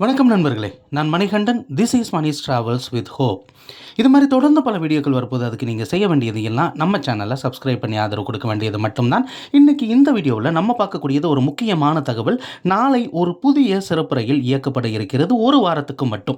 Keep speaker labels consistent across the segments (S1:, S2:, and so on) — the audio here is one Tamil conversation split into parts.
S1: வணக்கம் நண்பர்களே, நான் Manikandan. This is Mani's travels with hope. இது மாதிரி தொடர்ந்து பல வீடியோக்கள் வரப்போது. அதுக்கு நீங்கள் செய்ய வேண்டியது எல்லாம் நம்ம சேனலை சப்ஸ்கிரைப் பண்ணி ஆதரவு கொடுக்க வேண்டியது மட்டும்தான். இன்றைக்கி இந்த வீடியோவில் நம்ம பார்க்கக்கூடியது ஒரு முக்கியமான தகவல். நாளை ஒரு புதிய சிறப்பு ரயில் இயக்கப்பட இருக்கிறது, ஒரு வாரத்துக்கு மட்டும்.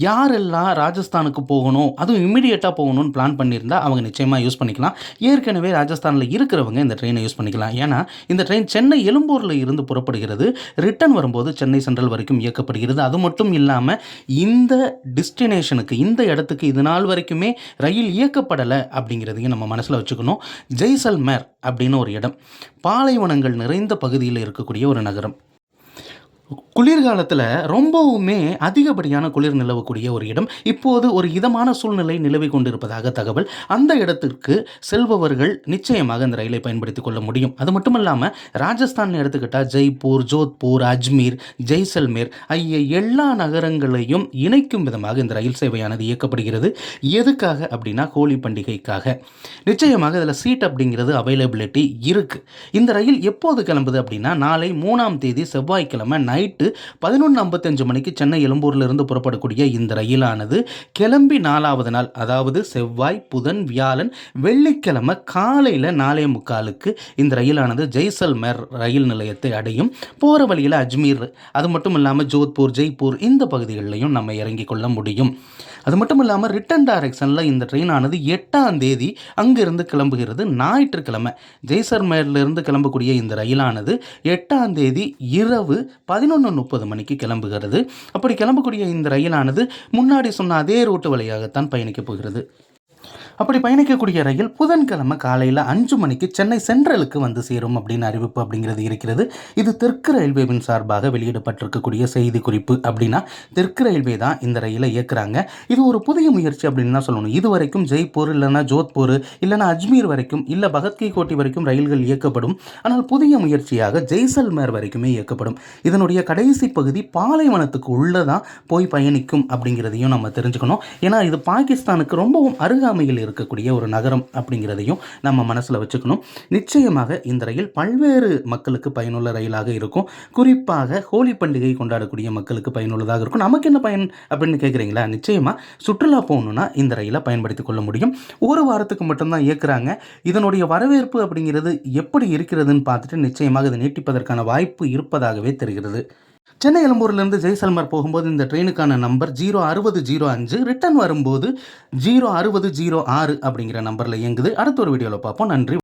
S1: யாரெல்லாம் ராஜஸ்தானுக்கு போகணும், அதுவும் இம்மிடியேட்டாக போகணும்னு பிளான் பண்ணியிருந்தால் அவங்க நிச்சயமாக யூஸ் பண்ணிக்கலாம். ஏற்கனவே ராஜஸ்தானில் இருக்கிறவங்க இந்த ட்ரெயினை யூஸ் பண்ணிக்கலாம். ஏன்னா இந்த ட்ரெயின் சென்னை எழும்பூரில் இருந்து புறப்படுகிறது. ரிட்டர்ன் வரும்போது சென்னை சென்ட்ரல் வரைக்கும் இயக்கப்படுகிறது. அது மட்டும் இல்லாமல் இந்த டெஸ்டினேஷனுக்கு, இந்த இடத்துக்கு இது நாள் வரைக்குமே ரயில் இயக்கப்படலை அப்படிங்கிறதையும் நம்ம மனசில் வச்சுக்கணும். ஜெய்சல்மேர் அப்படின்னு ஒரு இடம், பாலைவனங்கள் நிறைந்த பகுதியில் இருக்கக்கூடிய ஒரு நகரம். குளிர்காலத்தில் ரொம்பவுமே அதிகப்படியான குளிர் நிலவக்கூடிய ஒரு இடம். இப்போது ஒரு இதமான சூழ்நிலை நிலவி கொண்டிருப்பதாக தகவல். அந்த இடத்திற்கு செல்பவர்கள் நிச்சயமாக இந்த ரயிலை பயன்படுத்திக் கொள்ள முடியும். அது மட்டும் இல்லாமல் ராஜஸ்தான் எடுத்துக்கிட்டால் ஜெய்ப்பூர், ஜோத்பூர், அஜ்மீர், ஜெய்சல்மேர் ஆகிய எல்லா நகரங்களையும் இணைக்கும் விதமாக இந்த ரயில் சேவையானது இயக்கப்படுகிறது. எதுக்காக அப்படின்னா ஹோலி பண்டிகைக்காக. நிச்சயமாக இதில் சீட் அப்படிங்கிறது அவைலபிலிட்டி இருக்குது. இந்த ரயில் எப்போது கிளம்புது அப்படின்னா நாளை 3ஆம் தேதி செவ்வாய்க்கிழமை நைட்டு 11:55 மணிக்கு சென்னை எழும்பூரிலிருந்து புறப்படக்கூடிய இந்த ரயிலானது கிளம்பி 4வது நாள், அதாவது செவ்வாய், புதன், வியாழன், வெள்ளிக்கிழமை காலையில் 4:45க்கு இந்த ரயிலானது ஜெய்சல்மேர் ரயில் நிலையத்தை அடையும். போகிற வழியில் அஜ்மீர், அது மட்டும் இல்லாமல் ஜோத்பூர், ஜெய்ப்பூர் இந்த பகுதிகளிலையும் நம்ம இறங்கிக் கொள்ள முடியும். அது மட்டும் இல்லாமல் ரிட்டன் டைரக்ஷனில் இந்த ட்ரெயினானது 8ஆம் தேதி அங்கிருந்து கிளம்புகிறது. ஞாயிற்றுக்கிழமை ஜெய்சல்மேரிலிருந்து கிளம்பக்கூடிய இந்த ரயிலானது 8ஆம் தேதி இரவு 11:30 மணிக்கு கிளம்புகிறது. அப்படி கிளம்பக்கூடிய இந்த ரயிலானது முன்னாடி சொன்ன அதே ரூட்டு வழியாகத்தான் பயணிக்கப் போகிறது. அப்படி பயணிக்கக்கூடிய ரயில் புதன்கிழமை காலையில் 5 மணிக்கு சென்னை சென்ட்ரலுக்கு வந்து சேரும் அப்படின்னு அறிவிப்பு அப்படிங்கிறது இருக்கிறது. இது தெற்கு ரயில்வேவின் சார்பாக வெளியிடப்பட்டிருக்கக்கூடிய செய்தி குறிப்பு. அப்படின்னா தெற்கு ரயில்வே தான் இந்த ரயிலை இயக்குறாங்க. இது ஒரு புதிய முயற்சி அப்படின்னு தான் சொல்லணும். இது வரைக்கும் ஜெய்ப்பூர், இல்லைனா ஜோத்பூர், இல்லைனா அஜ்மீர் வரைக்கும், இல்லை பகத்கி கோட்டி வரைக்கும் ரயில்கள் இயக்கப்படும். ஆனால் புதிய முயற்சியாக ஜெய்சல்மேர் வரைக்குமே இயக்கப்படும். இதனுடைய கடைசி பகுதி பாலைவனத்துக்கு உள்ளதான் போய் பயணிக்கும் அப்படிங்கிறதையும் நம்ம தெரிஞ்சுக்கணும். ஏன்னா இது பாகிஸ்தானுக்கு ரொம்பவும் அருகாமையில் இருக்கக்கூடிய ஒரு நகரம் அப்படிங்கிறதையும் நம்ம மனசில் வச்சுக்கணும். நிச்சயமாக இந்த ரயில் பல்வேறு மக்களுக்கு பயனுள்ள ரயிலாக இருக்கும். குறிப்பாக ஹோலி பண்டிகை கொண்டாடக்கூடிய மக்களுக்கு பயனுள்ளதாக இருக்கும். நமக்கு என்ன பயன் அப்படின்னு கேட்குறீங்களா? நிச்சயமாக சுற்றுலா போகணுன்னா இந்த ரயிலை பயன்படுத்தி கொள்ள முடியும். ஒரு வாரத்துக்கு மட்டும்தான் இயக்குறாங்க. இதனுடைய வரவேற்பு அப்படிங்கிறது எப்படி இருக்கிறதுன்னு பார்த்துட்டு நிச்சயமாக இதை நீட்டிப்பதற்கான வாய்ப்பு இருப்பதாகவே தெரிகிறது. சென்னை எழும்பூரிலிருந்து ஜெய்சல்மேர் போகும்போது இந்த ட்ரெயினுக்கான நம்பர் 06005, ரிட்டர்ன் வரும்போது 06006 அப்படிங்கிற நம்பரில் இயங்குது. அடுத்த ஒரு வீடியோவில் பார்ப்போம். நன்றி.